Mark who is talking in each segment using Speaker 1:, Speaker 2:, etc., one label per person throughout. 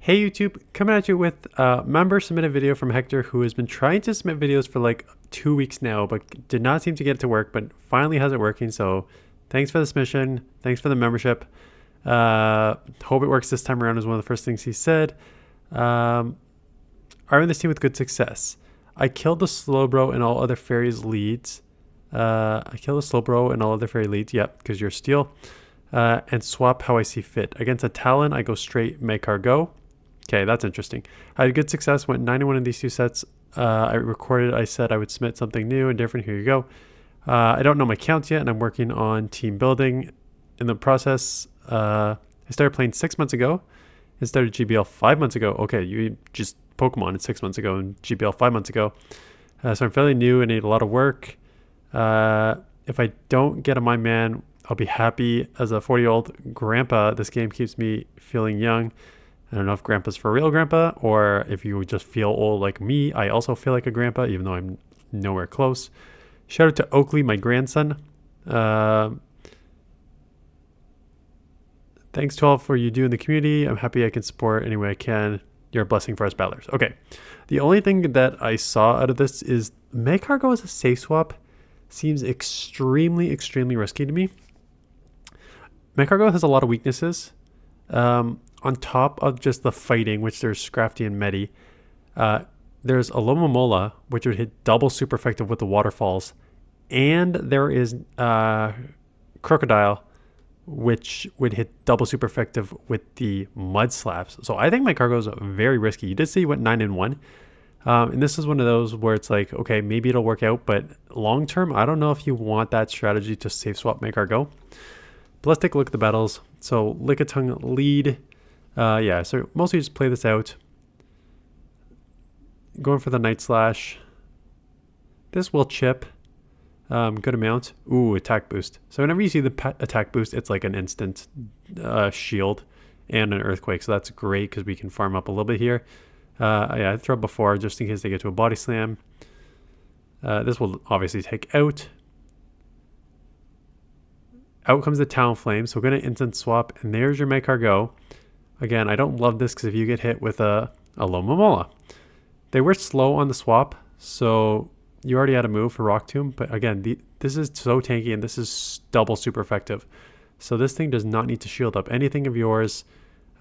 Speaker 1: Hey YouTube, coming at you with a member submitted video from Hector who has been trying to submit videos for like 2 weeks now, but did not seem to get it to work, but finally has it working. So thanks for the submission. Thanks for the membership. Hope it works this time around is one of the first things he said. I'm in this team with good success. I killed the Slowbro and all other fairies leads. I killed the Slowbro and all other fairy leads. Yep, because you're steel. And swap how I see fit. Against a Talon, I go straight MAGCARGO. Okay, that's interesting. I had good success, went 91 in these two sets. I recorded, I said I would submit something new and different. Here you go. I don't know my counts yet, and I'm working on team building. In the process, I started playing 6 months ago and started GBL 5 months ago. Okay, you just Pokemon 6 months ago and GBL 5 months ago. So I'm fairly new and need a lot of work. If I don't get a My Man, I'll be happy. As a 40-year-old grandpa, this game keeps me feeling young. I don't know if grandpa's for real grandpa or if you just feel old like me. I also feel like a grandpa, even though I'm nowhere close. Shout out to Oakley, my grandson. Thanks to all for you do in the community. I'm happy I can support any way I can. You're a blessing for us battlers. Okay. The only thing that I saw out of this is MAGCARGO as a safe swap seems extremely, extremely risky to me. MAGCARGO has a lot of weaknesses. On top of just the fighting, which there's Scrafty and Medi, there's Alomomola, which would hit double super effective with the waterfalls. And there is Crocodile, which would hit double super effective with the mud slaps. So I think MAGCARGO is very risky. You did see he went 9-1. And this is one of those where it's like, okay, maybe it'll work out, but long term, I don't know if you want that strategy to safe swap MAGCARGO. But let's take a look at the battles. So Lickitung lead. Yeah, so mostly just play this out. Going for the Night Slash. This will chip. Good amount. Ooh, attack boost. So whenever you see the attack boost, it's like an instant shield and an earthquake. So that's great because we can farm up a little bit here. Yeah, I throw before just in case they get to a body slam. This will obviously take out. Out comes the Talonflame. So we're going to instant swap. And there's your MAGCARGO. Again, I don't love this because if you get hit with a Alomomola. They were slow on the swap, so you already had a move for Rock Tomb. But again, this is so tanky and this is double super effective. So this thing does not need to shield up anything of yours.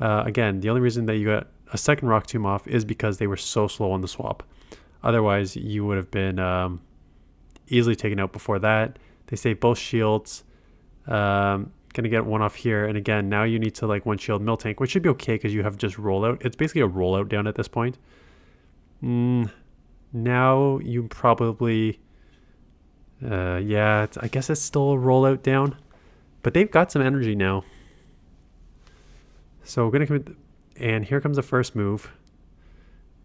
Speaker 1: Again, the only reason that you got a second Rock Tomb off is because they were so slow on the swap. Otherwise, you would have been easily taken out before that. They save both shields. Gonna get one off here, and again now you need to like one shield miltank, which should be okay because you have just rollout. It's basically a rollout down at this point. Now you probably yeah, I guess it's still a rollout down, but they've got some energy now. So we're gonna commit, and here comes the first move,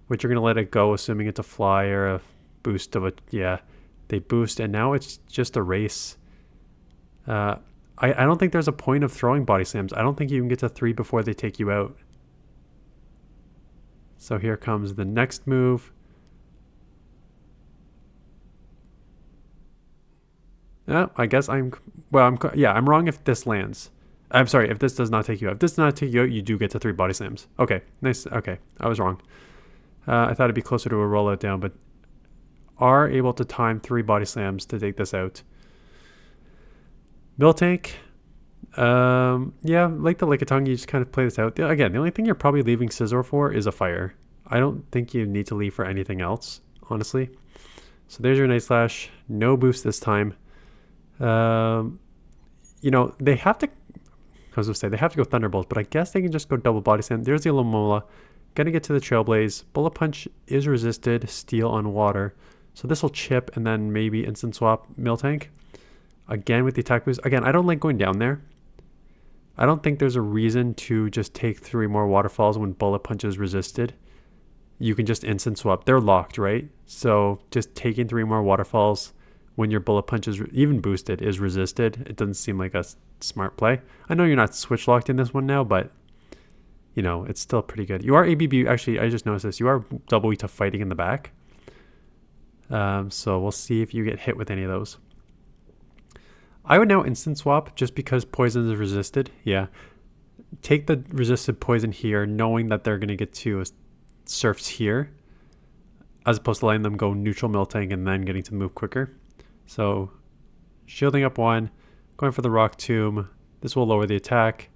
Speaker 1: which you're gonna let it go assuming it's a fly or a boost of a, yeah, they boost, and now it's just a race. I don't think there's a point of throwing body slams. I don't think you can get to 3 before they take you out. So here comes the next move. I guess I'm wrong if this lands. I'm sorry, if this does not take you out. If this does not take you out, you do get to 3 body slams. Okay, nice. Okay, I was wrong. I thought it'd be closer to a rollout down, but are able to time 3 body slams to take this out. Miltank, yeah, like the Lickitung, you just kind of play this out. Again, the only thing you're probably leaving Scizor for is a fire. I don't think you need to leave for anything else, honestly. So there's your Night Slash. No boost this time. You know, they have to, I was going to say, they have to go Thunderbolt, but I guess they can just go double body slam. There's the Alomomola. Gonna get to the Trailblaze. Bullet Punch is resisted. Steel on water. So this will chip and then maybe instant swap Miltank. Again with the attack boost. Again, I don't like going down there. I don't think there's a reason to just take 3 more waterfalls when Bullet Punch is resisted. You can just instant swap. They're locked, right? So just taking 3 more waterfalls when your Bullet Punch is even boosted is resisted. It doesn't seem like a smart play. I know you're not switch locked in this one now, but you know, it's still pretty good. You are ABB. Actually, I just noticed this. You are double weak to fighting in the back. So we'll see if you get hit with any of those. I would now instant swap just because poison is resisted. Yeah. take the resisted poison here, knowing that they're going to get to surfs here, as opposed to letting them go neutral miltank and then getting to move quicker. So shielding up one, going for the rock tomb. This will lower the attack.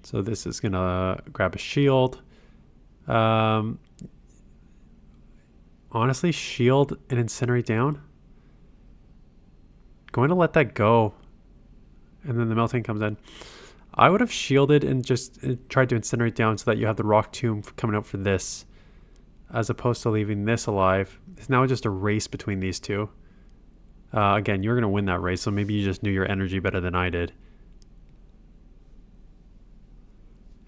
Speaker 1: So this is going to grab a shield. Honestly, shield and incinerate down. Going to let that go. And then the melting comes in. I would have shielded and just tried to incinerate down so that you have the rock tomb coming out for this, as opposed to leaving this alive. It's now just a race between these two. Again, you're going to win that race, so maybe you just knew your energy better than I did.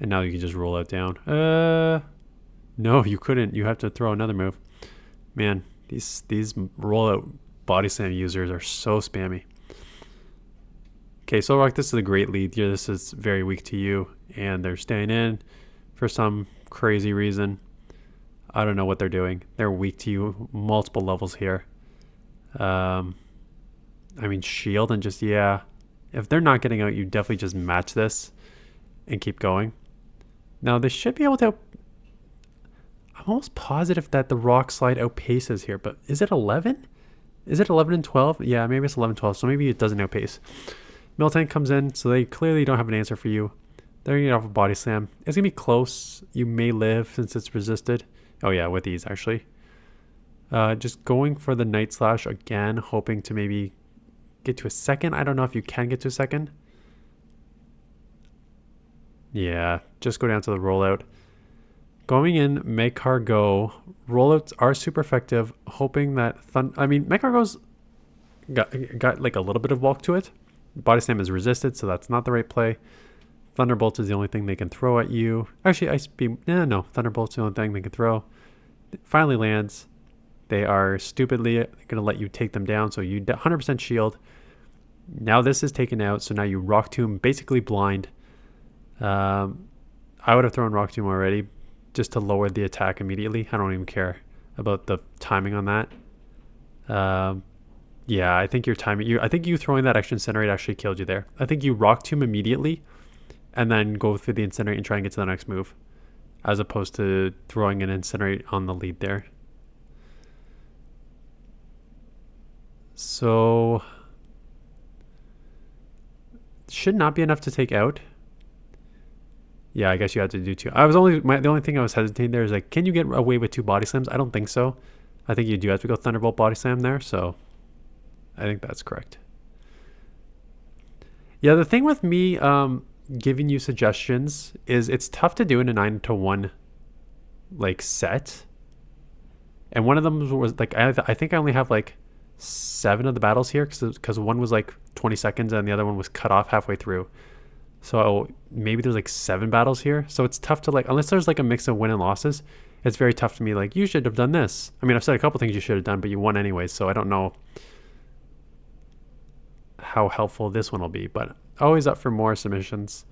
Speaker 1: And now you can just roll out down. No, you couldn't. You have to throw another move. Man, these rollout body slam users are so spammy. Okay, so Rock, this is a great lead here. This is very weak to you, and they're staying in for some crazy reason. I don't know what they're doing. They're weak to you multiple levels here. I mean, shield and just, yeah. If they're not getting out, you definitely just match this and keep going. Now, they should be able to... I'm almost positive that the rock slide outpaces here, but is it 11? Is it 11 and 12? Yeah, maybe it's 11 12, so maybe it doesn't outpace. Miltank comes in, so they clearly don't have an answer for you. They're going to get off a body slam. It's going to be close. You may live since it's resisted. Oh yeah, with these actually. Just going for the Night Slash again, hoping to maybe get to a second. I don't know if you can get to a second. Yeah, just go down to the rollout. Going in, MAGCARGO. Rollouts are super effective, hoping that... MAGCARGO's got like a little bit of bulk to it. Body Slam is resisted, so that's not the right play. Thunderbolt is the only thing they can throw at you. Actually, Ice Beam... No. Thunderbolt's the only thing they can throw. It finally lands. They are stupidly going to let you take them down, so you 100% shield. Now this is taken out, so now you Rock Tomb, basically blind. I would have thrown Rock Tomb already, just to lower the attack immediately. I don't even care about the timing on that. Yeah, I think your timing... I think you throwing that extra Incinerate actually killed you there. I think you Rock Tomb immediately, and then go through the Incinerate and try and get to the next move, as opposed to throwing an Incinerate on the lead there. So... should not be enough to take out. Yeah, I guess you had to do two. The only thing I was hesitating there is like, can you get away with two body slams? I don't think so. I think you do have to go Thunderbolt body slam there, so I think that's correct. Yeah, the thing with me giving you suggestions is it's tough to do in a 9-to-1 like set. And one of them was like, I think I only have like 7 of the battles here because one was like 20 seconds and the other one was cut off halfway through. So maybe there's like 7 battles here. So it's tough to like, unless there's like a mix of win and losses, it's very tough to me. Like, you should have done this. I mean, I've said a couple things you should have done, but you won anyways. So I don't know how helpful this one will be, but always up for more submissions.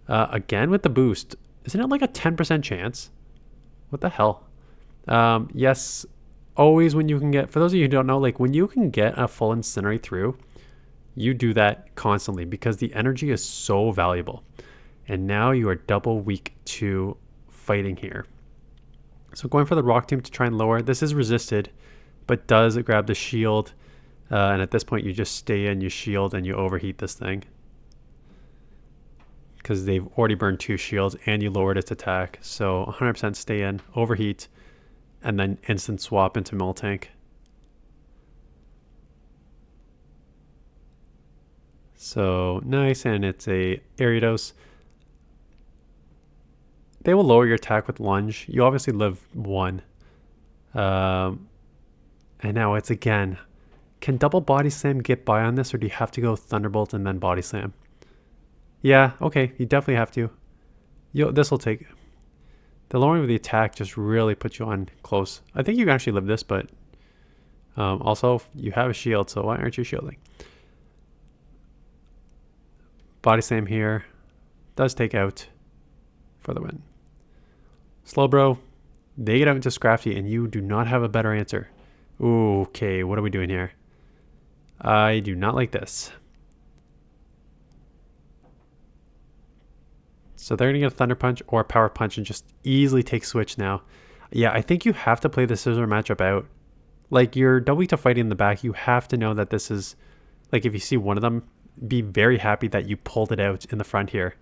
Speaker 1: Again with the boost, isn't it like a 10% chance? What the hell? Yes, always when you can get, for those of you who don't know, like when you can get a full Incinerate through, you do that constantly because the energy is so valuable. And now you are double weak to fighting here. So going for the Rock Tomb to try and lower. This is resisted, but does grab the shield. And at this point, you just stay in, you shield, and you overheat this thing. Because they've already burned 2 shields, and you lowered its attack. So 100% stay in, overheat, and then instant swap into miltank. So nice, and it's a Ariados. They will lower your attack with lunge. You obviously live 1. And now it's again. Can double body slam get by on this, or do you have to go Thunderbolt and then body slam? Yeah, okay, you definitely have to. This will take... The lowering of the attack just really puts you on close. I think you can actually live this, but also you have a shield, so why aren't you shielding? Body slam here. Does take out for the win. Slowbro. They get out into Scrafty, and you do not have a better answer. Ooh, okay, what are we doing here? I do not like this. So they're going to get a Thunder Punch or a Power Punch and just easily take Switch now. Yeah, I think you have to play the Scizor matchup out. Like, you're double to fighting in the back. You have to know that this is, like, if you see one of them, be very happy that you pulled it out in the front here,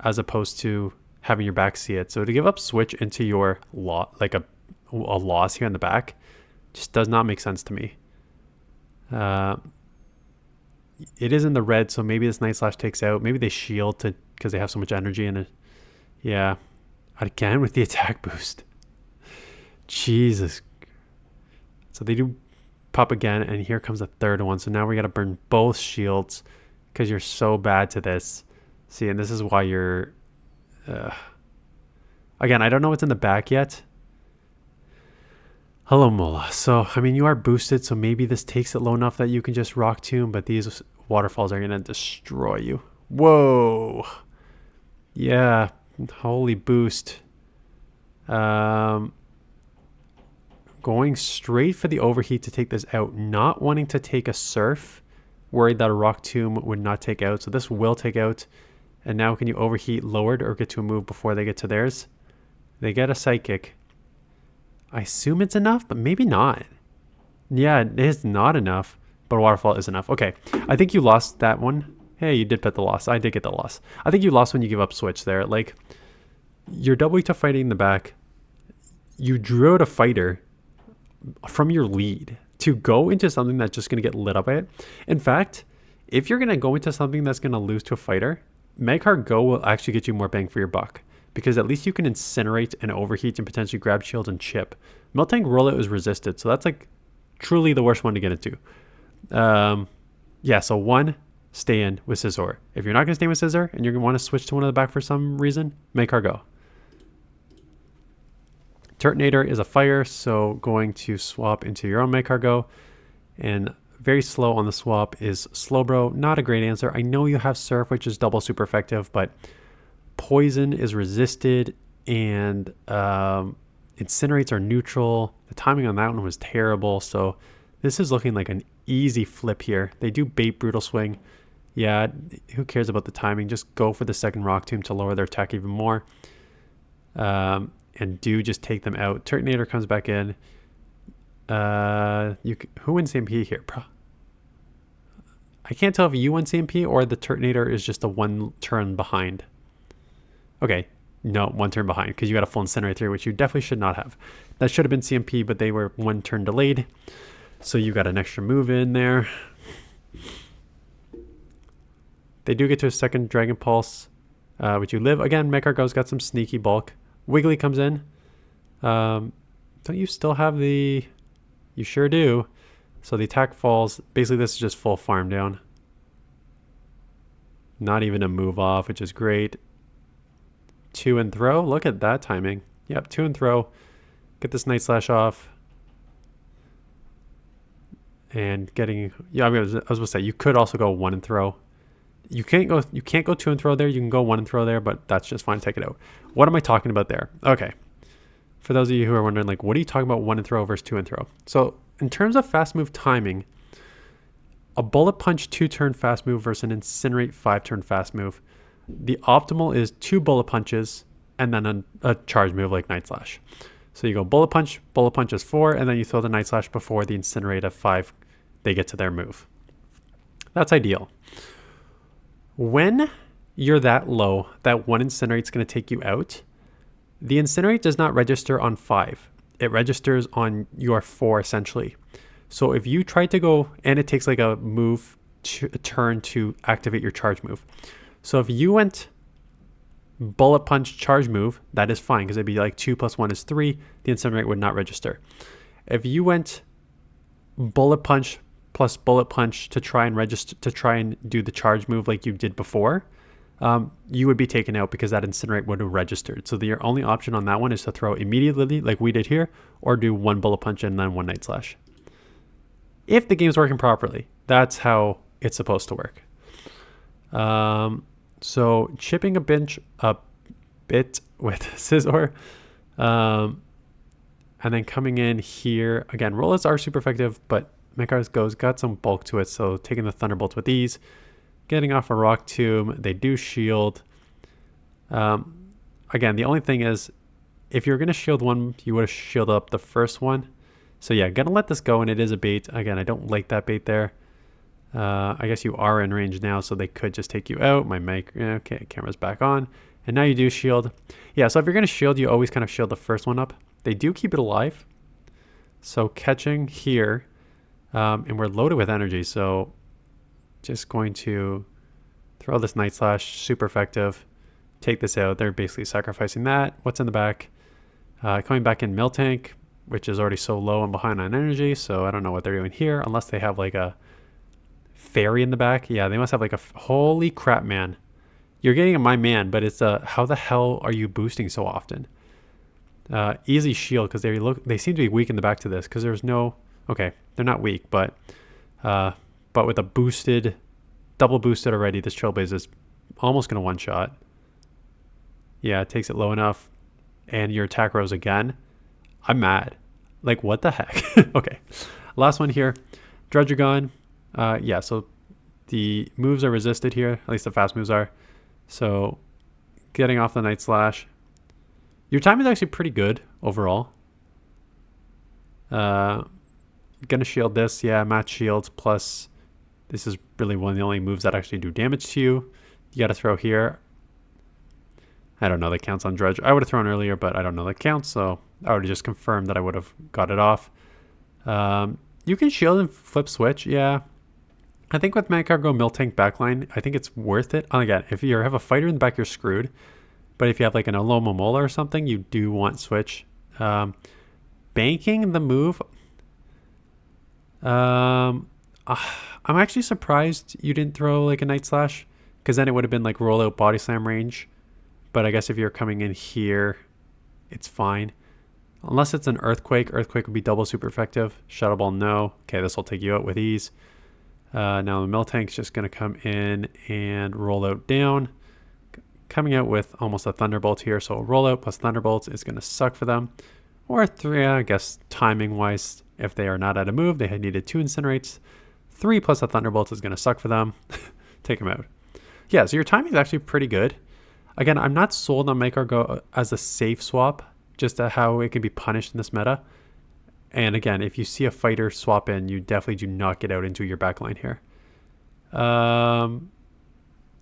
Speaker 1: as opposed to having your back see it. So to give up Switch into your like a loss here in the back just does not make sense to me. It is in the red, so maybe this Night Slash takes out. Maybe they shield to because they have so much energy in it. Yeah, again with the attack boost. Jesus. So they do pop again, and here comes a third one. So now we got to burn both shields because you're so bad to this. See, and this is why you're... Again, I don't know what's in the back yet. Hello, Mola. So, I mean, you are boosted, so maybe this takes it low enough that you can just Rock Tomb, but these waterfalls are going to destroy you. Whoa. Yeah, holy boost. Going straight for the overheat to take this out, not wanting to take a Surf, worried that a Rock Tomb would not take out. So this will take out. And now can you overheat lowered or get to a move before they get to theirs? They get a Psychic. I assume it's enough, but maybe not. Yeah, it is not enough, but Waterfall is enough. Okay, I think you lost that one. Hey, you did bet the loss. I did get the loss. I think you lost when you give up Switch there. Like, you're double to fighting in the back. You drew out a fighter from your lead to go into something that's just going to get lit up by it. In fact, if you're going to go into something that's going to lose to a fighter, MAGCARGO will actually get you more bang for your buck, because at least you can incinerate and overheat and potentially grab shield and chip. Miltank Rollout is resisted, so that's like truly the worst one to get into. Yeah, so one, stay in with Scizor. If you're not going to stay with Scizor and you're going to want to switch to one of the back for some reason, MAGCARGO. Turtonator is a fire, so going to swap into your own MAGCARGO. And very slow on the swap is Slowbro. Not a great answer. I know you have Surf, which is double super effective, but Poison is resisted and Incinerates are neutral. The timing on that one was terrible, so this is looking like an easy flip here. They do bait Brutal Swing. Yeah, who cares about the timing? Just go for the second Rock Tomb to lower their attack even more. And do just take them out. Turtonator comes back in. Who wins CMP here? I can't tell if you win CMP or the Turtonator is just a one turn behind. Okay, no, one turn behind because you got a full Incinerate here, which you definitely should not have. That should have been CMP, but they were one turn delayed. So you got an extra move in there. They do get to a second Dragon Pulse, which you live. Again, MAGCARGO's got some sneaky bulk. Wiggly comes in. Don't you still have the... You sure do. So the attack falls. Basically, this is just full farm down. Not even a move off, which is great. 2 and throw. Look at that timing. Yep, 2 and throw. Get this Night Slash off. And getting... Yeah, I was going to say, you could also go 1 and throw. You can't go 2 and throw there. You can go 1 and throw there, but that's just fine. Take it out. What am I talking about there? Okay. For those of you who are wondering, like, what are you talking about 1 and throw versus 2 and throw? So in terms of fast move timing, a Bullet Punch 2-turn fast move versus an Incinerate 5-turn fast move, the optimal is 2 Bullet Punches and then a charge move like Night Slash. So you go Bullet Punch is 4, and then you throw the Night Slash before the Incinerate at 5. They get to their move. That's ideal. When you're that low, that one Incinerate is going to take you out. The Incinerate does not register on 5. It registers on your 4 essentially. So if you try to go, and it takes like a move, a turn to activate your charge move. So if you went Bullet Punch charge move, that is fine because it'd be like 2 + 1 is 3. The Incinerate would not register. If you went Bullet Punch plus Bullet Punch to try and register, to try and do the charge move like you did before, you would be taken out because that Incinerate would have registered. So your only option on that one is to throw immediately like we did here, or do 1 Bullet Punch and then 1 Night Slash. If the game's working properly, that's how it's supposed to work. So chipping a bit with Scizor, and then coming in here, again, Rollers are super effective, but MAGCARGO's got some bulk to it, so taking the Thunderbolts with ease. Getting off a Rock Tomb, they do shield. Again, the only thing is, if you're going to shield one, you would have shielded up the first one. So yeah, gonna let this go, and it is a bait. Again, I don't like that bait there. I guess you are in range now, so they could just take you out. My mic, okay, camera's back on. And now you do shield. Yeah, so if you're going to shield, you always kind of shield the first one up. They do keep it alive. So catching here, and we're loaded with energy, so just going to throw this Night Slash, super effective. Take this out. They're basically sacrificing that. What's in the back? Coming back in miltank, which is already so low and behind on energy, so I don't know what they're doing here, unless they have like a fairy in the back. Yeah, they must have like a... Holy crap, man. You're getting a my man, but it's a... How the hell are you boosting so often? Easy shield, because they seem to be weak in the back to this, because there's no... Okay, they're not weak, but with a boosted... Double boosted already, this Trailblaze is almost going to one-shot. Yeah, it takes it low enough. And your attack rose again. I'm mad. Like, what the heck? Okay. Last one here. Dredgergon. Yeah, so the moves are resisted here. At least the fast moves are. So, getting off the Night Slash. Your time is actually pretty good overall. Gonna shield this. Yeah, match shields. Plus, this is really one of the only moves that actually do damage to you. You gotta throw here. I don't know that counts on Dredge. I would have thrown earlier, but I don't know that counts, so I would have just confirmed that I would have got it off. You can shield and flip switch, yeah. I think with MAGCARGO miltank backline, I think it's worth it. Again, if you have a fighter in the back, you're screwed. But if you have like an Alomo Mola or something, you do want switch. Banking the move. I'm actually surprised you didn't throw like a Night Slash, because then it would have been like roll out body slam range. But I guess if you're coming in here, it's fine. Unless it's an Earthquake. Earthquake would be double super effective. Shadow Ball, no. Okay, this will take you out with ease. Now the Miltank's just going to come in and roll out down. Coming out with almost a Thunderbolt here. So roll out plus Thunderbolts is going to suck for them. Or 3, I guess, timing-wise, if they are not at a move, they had needed 2 Incinerates. 3 plus a Thunderbolt is going to suck for them. Take them out. Yeah, so your timing is actually pretty good. Again, I'm not sold on MAGCARGO as a safe swap, just to how it can be punished in this meta. And again, if you see a fighter swap in, you definitely do not get out into your backline here. On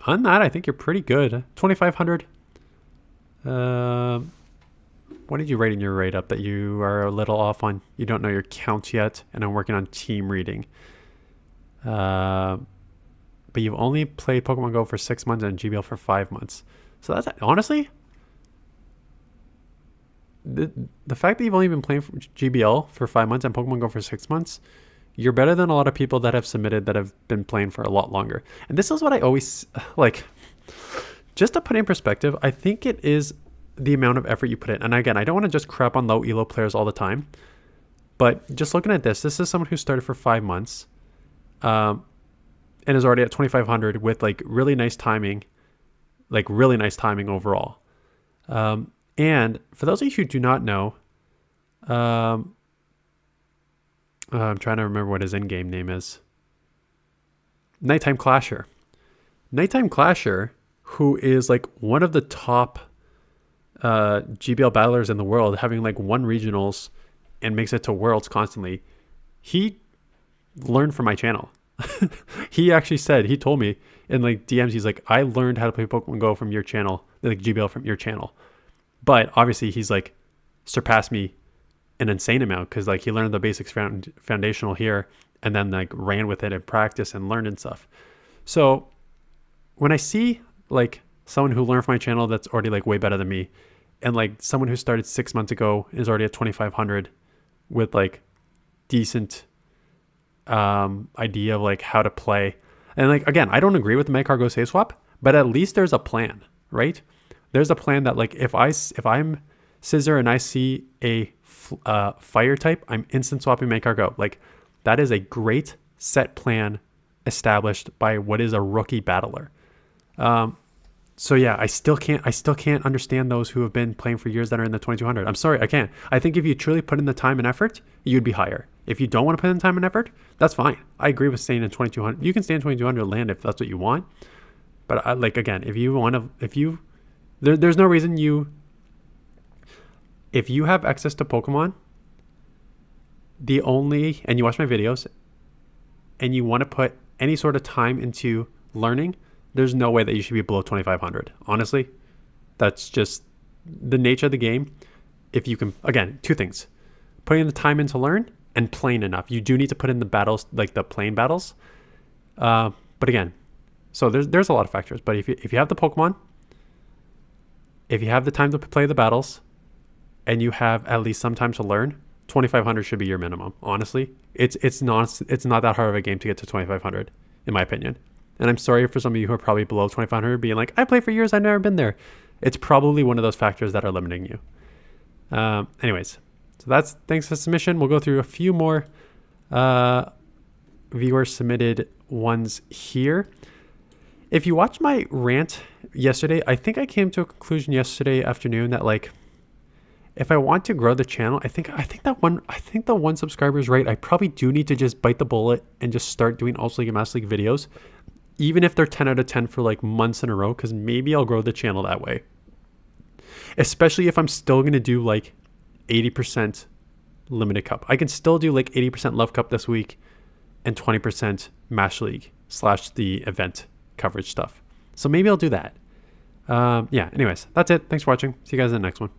Speaker 1: that, I think you're pretty good. 2,500. What did you rate in your rate up that you are a little off on? You don't know your count yet, and I'm working on team reading. But you've only played Pokemon Go for 6 months and GBL for 5 months. So that's honestly, the fact that you've only been playing for GBL for 5 months and Pokemon Go for 6 months, you're better than a lot of people that have submitted that have been playing for a lot longer. And this is what I always like. Just to put in perspective, I think it is the amount of effort you put in. And again, I don't want to just crap on low elo players all the time, but just looking at this is someone who started for 5 months, and is already at 2,500 with like really nice timing. Like really nice timing overall. And for those of you who do not know, I'm trying to remember what his in-game name is. Nighttime Clasher. Nighttime Clasher, who is like one of the top GBL battlers in the world, having like 1 regionals and makes it to worlds constantly. He learned from my channel. He actually said, he told me in like DMs, he's like, I learned how to play Pokemon Go from your channel, like GBL from your channel. But obviously he's like surpassed me an insane amount, because like he learned the basics foundational here and then like ran with it in practice and learned and stuff. So when I see like someone who learned from my channel that's already like way better than me, and like someone who started 6 months ago is already at 2,500 with like decent idea of like how to play. And like, again, I don't agree with the MAGCARGO save swap, but at least there's a plan, right? There's a plan that like, if I'm Scizor and I see a fire type, I'm instant swapping MAGCARGO. Like that is a great set plan established by what is a rookie battler. So yeah, I still can't understand those who have been playing for years that are in the 2,200. I'm sorry, I can't. I think if you truly put in the time and effort, you'd be higher. If you don't want to put in time and effort, that's fine. I agree with staying in 2,200. You can stay in 2,200 land if that's what you want. But like again, if you There's no reason if you have access to Pokemon, and you watch my videos and you want to put any sort of time into learning, there's no way that you should be below 2,500. Honestly, that's just the nature of the game. If you can, again, two things: putting the time in to learn and playing enough. You do need to put in the battles, like the playing battles. But again, so there's a lot of factors. But if you have the Pokemon, if you have the time to play the battles, and you have at least some time to learn, 2,500 should be your minimum. Honestly, it's not that hard of a game to get to 2,500, in my opinion. And I'm sorry for some of you who are probably below 2,500 being like, I play for years, I've never been there. It's probably one of those factors that are limiting you. Anyways, so that's thanks for the submission. We'll go through a few more viewer submitted ones here. If you watched my rant yesterday, I think I came to a conclusion yesterday afternoon that, like, if I want to grow the channel, I think the one subscriber is right. I probably do need to just bite the bullet and just start doing Ultra League and Master League videos, even if they're 10 out of 10 for like months in a row, because maybe I'll grow the channel that way. Especially if I'm still going to do like 80% Limited Cup. I can still do like 80% Love Cup this week and 20% Master League / the event coverage stuff. So maybe I'll do that. Yeah, anyways, that's it. Thanks for watching. See you guys in the next one.